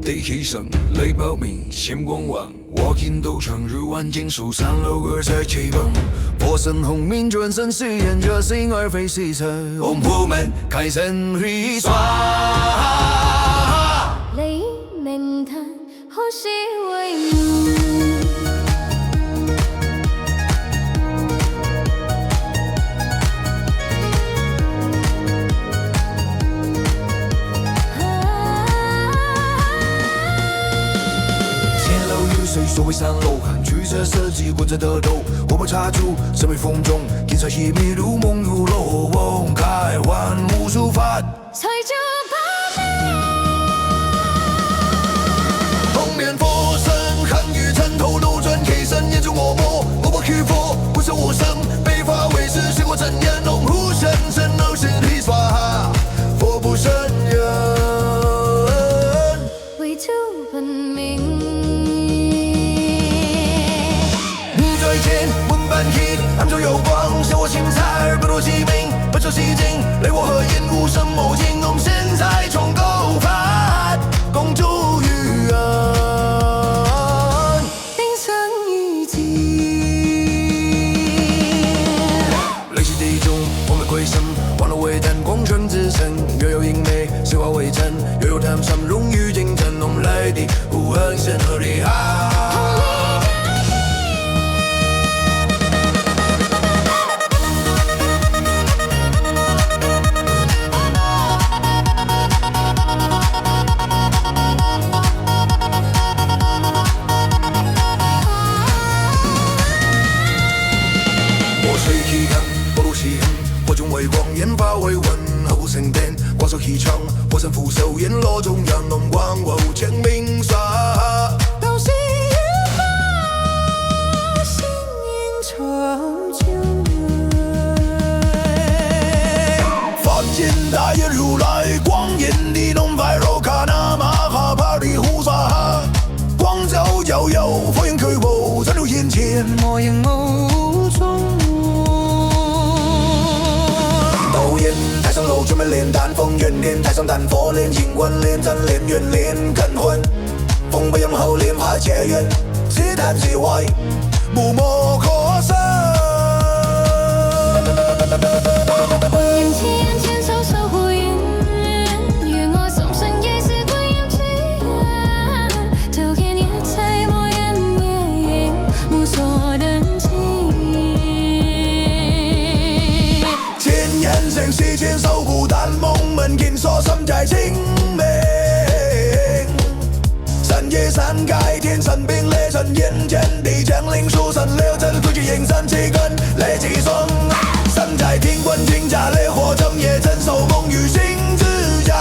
地牺牲，泪报名，显光芒。我见到长日万金树散落而在气崩，我身红命转身饰演着心而非事实。我们开身去耍，黎明叹何时为梦？所谓三楼，曲折设计滚着的斗，我们插足身为风中，天色熄灭如梦如楼，开万无数法，才就把红面佛身，寒雨尘头斗转 K 身，眼中我不屈服，不受我生，被发为师，水过真言，龙虎神神都是你耍，佛不生人，为图本命。文本 hit， 暗中有光，笑我心彩，不落其名，不求西经，泪我和烟雾生谋惊，我们现在重构法，公主于人，冰霜雨季，泪洗地中，我们归生，忘了为淡光纯自身，若有英美，谁化为尘，若有谈上荣誉竞争，我们来的无痕神和厉害。火中为光，烟发为文，何不成电？光手起枪，火神俯首，烟落中央，龙光我签名刷。到夕阳发，心影长久凡间大业如来，光眼里弄白肉卡那玛哈帕里胡沙，光照遥遥，佛眼开悟，站入眼前，莫言无踪。太上楼，专门炼丹，风元炼，太上丹佛炼，阴魂炼，真炼，元炼，根魂，风不扬后炼，怕结缘，只谈之外，不莫可生。眼前眼前手手呼应，愿我送身也是归阳之人，就看夜彩莫言灭影，无所等情。人生是千手孤单，梦门紧锁，心在清明。山野山盖，天神兵雷震，眼前地降临，书神六阵，规矩迎山七根，雷气双。身在天quân天甲，烈火正夜镇守梦与心之家。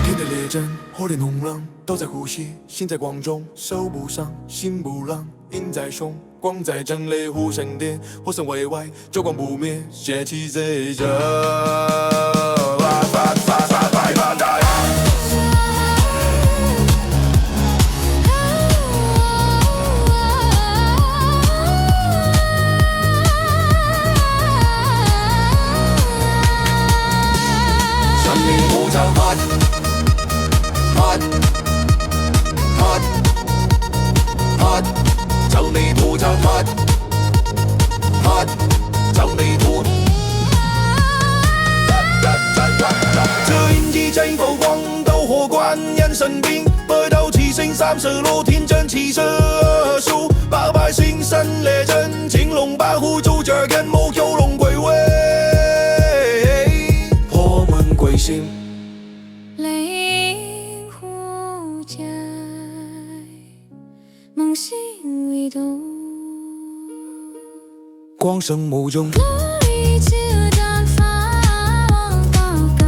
天的烈阵，火炼红浪，都在呼吸，心在光中，手不伤，心不浪，阴在胸，光在正，烈火神殿，火神为外，周光不灭，邪气在这。生命不叫hot hot hot hot， 叫你不叫hot hot， 叫你不。这印记征服光斗火观音神兵，北斗七星30路，天真气射数，八百星神列阵，青龙白虎主角跟木九龙归位，破门归心。雷虎在，梦醒未度。光生目中。一直绽放高岗，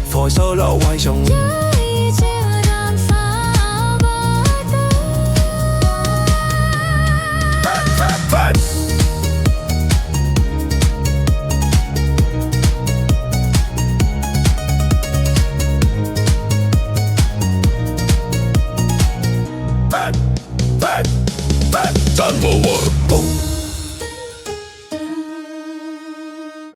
佛手老外兄。一直绽放不得。Number one.